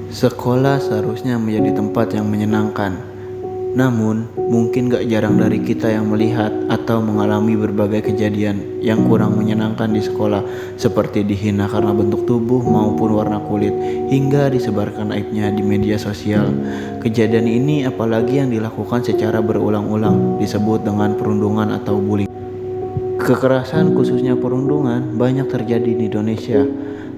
Sekolah seharusnya menjadi tempat yang menyenangkan. Namun, mungkin gak jarang dari kita yang melihat atau mengalami berbagai kejadian yang kurang menyenangkan di sekolah, seperti dihina karena bentuk tubuh maupun warna kulit, hingga disebarkan aibnya di media sosial. Kejadian ini apalagi yang dilakukan secara berulang-ulang, disebut dengan perundungan atau bullying. Kekerasan khususnya perundungan banyak terjadi di Indonesia.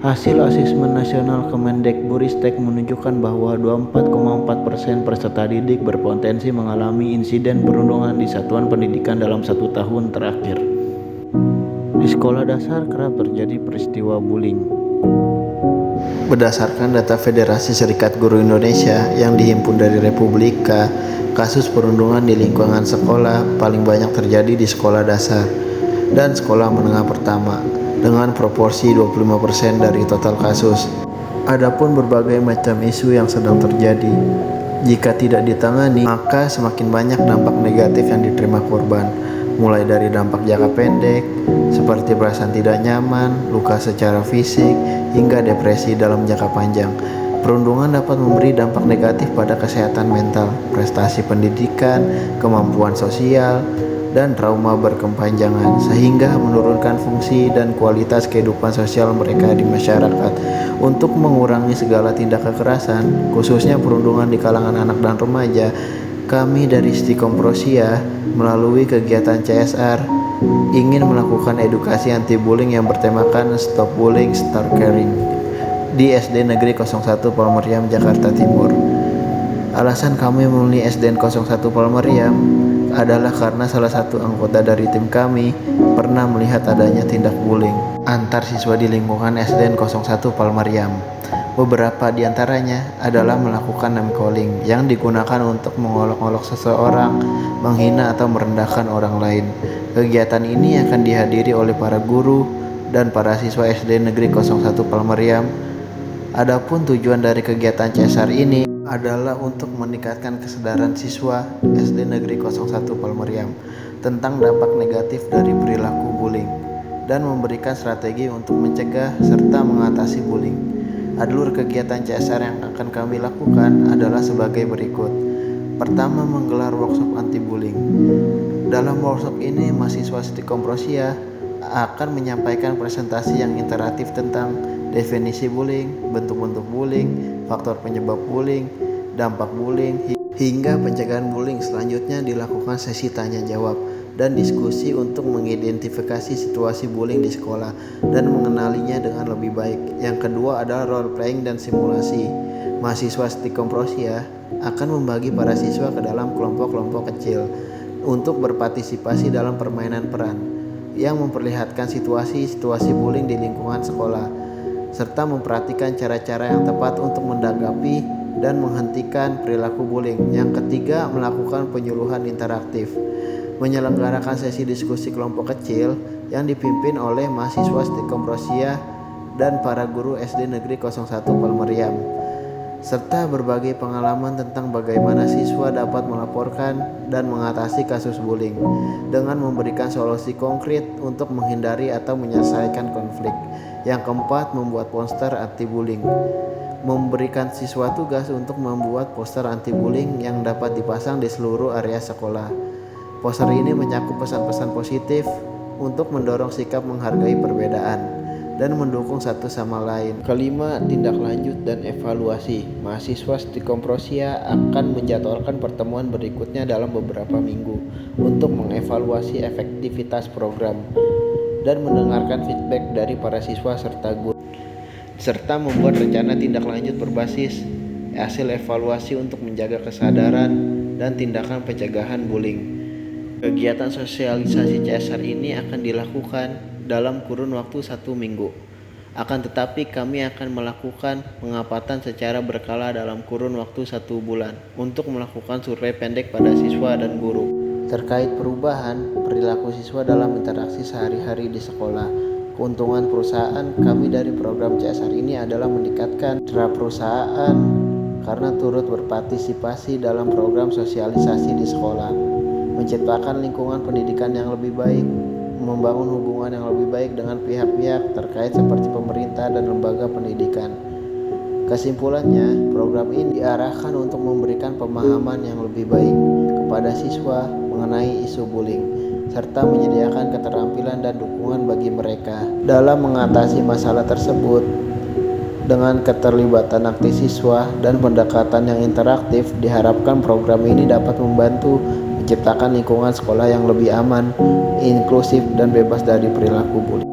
Hasil asesmen nasional Kemendikbudristek menunjukkan bahwa 24,4% peserta didik berpotensi mengalami insiden perundungan di satuan pendidikan dalam 1 tahun terakhir. Di sekolah dasar kerap terjadi peristiwa bullying. Berdasarkan data Federasi Serikat Guru Indonesia yang dihimpun dari Republika, kasus perundungan di lingkungan sekolah paling banyak terjadi di sekolah dasar dan sekolah menengah pertama dengan proporsi 25% dari total kasus. Adapun berbagai macam isu yang sedang terjadi, jika tidak ditangani, maka semakin banyak dampak negatif yang diterima korban, mulai dari dampak jangka pendek seperti perasaan tidak nyaman, luka secara fisik, hingga depresi dalam jangka panjang. Perundungan dapat memberi dampak negatif pada kesehatan mental, prestasi pendidikan, kemampuan sosial, dan trauma berkepanjangan, sehingga menurunkan fungsi dan kualitas kehidupan sosial mereka di masyarakat. Untuk mengurangi segala tindak kekerasan, khususnya perundungan di kalangan anak dan remaja, kami dari Stikom Prosia melalui kegiatan CSR ingin melakukan edukasi anti-bullying yang bertemakan Stop Bullying, Start Caring di SD Negeri 01 Palmeriam, Jakarta Timur. Alasan kami memilih SDN 01 Palmeriam adalah karena salah satu anggota dari tim kami pernah melihat adanya tindak bullying antar siswa di lingkungan SDN 01 Palmeriam. Beberapa di antaranya adalah melakukan name calling yang digunakan untuk mengolok-olok seseorang, menghina atau merendahkan orang lain. Kegiatan ini akan dihadiri oleh para guru dan para siswa SD Negeri 01 Palmeriam. Adapun tujuan dari kegiatan CSR ini adalah untuk meningkatkan kesadaran siswa SD Negeri 01 Palmeriam tentang dampak negatif dari perilaku bullying dan memberikan strategi untuk mencegah serta mengatasi bullying. Alur kegiatan CSR yang akan kami lakukan adalah sebagai berikut. Pertama, menggelar workshop anti-bullying. Dalam workshop ini, mahasiswa Stikom Prosia akan menyampaikan presentasi yang interaktif tentang definisi bullying, bentuk-bentuk bullying, faktor penyebab bullying, dampak bullying, hingga pencegahan bullying. Selanjutnya dilakukan sesi tanya jawab dan diskusi untuk mengidentifikasi situasi bullying di sekolah dan mengenalinya dengan lebih baik. Yang kedua adalah role playing dan simulasi. Mahasiswa Stikom Prosia akan membagi para siswa ke dalam kelompok-kelompok kecil untuk berpartisipasi dalam permainan peran yang memperlihatkan situasi-situasi bullying di lingkungan sekolah, serta memperhatikan cara-cara yang tepat untuk menanggapi dan menghentikan perilaku bullying. Yang ketiga, melakukan penyuluhan interaktif, menyelenggarakan sesi diskusi kelompok kecil yang dipimpin oleh mahasiswa Stikom Prosia dan para guru SD Negeri 01 Palmeriam, serta berbagi pengalaman tentang bagaimana siswa dapat melaporkan dan mengatasi kasus bullying dengan memberikan solusi konkret untuk menghindari atau menyelesaikan konflik. Yang keempat, membuat poster anti-bullying, memberikan siswa tugas untuk membuat poster anti-bullying yang dapat dipasang di seluruh area sekolah. Poster ini menyakup pesan-pesan positif untuk mendorong sikap menghargai perbedaan dan mendukung satu sama lain. Kelima, tindak lanjut dan evaluasi. Mahasiswa Stikom Prosia akan menjadwalkan pertemuan berikutnya dalam beberapa minggu untuk mengevaluasi efektivitas program dan mendengarkan feedback dari para siswa serta guru, serta membuat rencana tindak lanjut berbasis hasil evaluasi untuk menjaga kesadaran dan tindakan pencegahan bullying. Kegiatan sosialisasi CSR ini akan dilakukan dalam kurun waktu 1 minggu. Akan tetapi kami akan melakukan pengamatan secara berkala dalam kurun waktu 1 bulan untuk melakukan survei pendek pada siswa dan guru terkait perubahan perilaku siswa dalam interaksi sehari-hari di sekolah. Keuntungan perusahaan kami dari program CSR ini adalah meningkatkan citra perusahaan karena turut berpartisipasi dalam program sosialisasi di sekolah, menciptakan lingkungan pendidikan yang lebih baik, membangun hubungan yang lebih baik dengan pihak-pihak terkait seperti pemerintah dan lembaga pendidikan. Kesimpulannya, program ini diarahkan untuk memberikan pemahaman yang lebih baik kepada siswa mengenai isu bullying, serta menyediakan keterampilan dan dukungan bagi mereka dalam mengatasi masalah tersebut. Dengan keterlibatan aktif siswa dan pendekatan yang interaktif, diharapkan program ini dapat membantu menciptakan lingkungan sekolah yang lebih aman, inklusif, dan bebas dari perilaku bullying.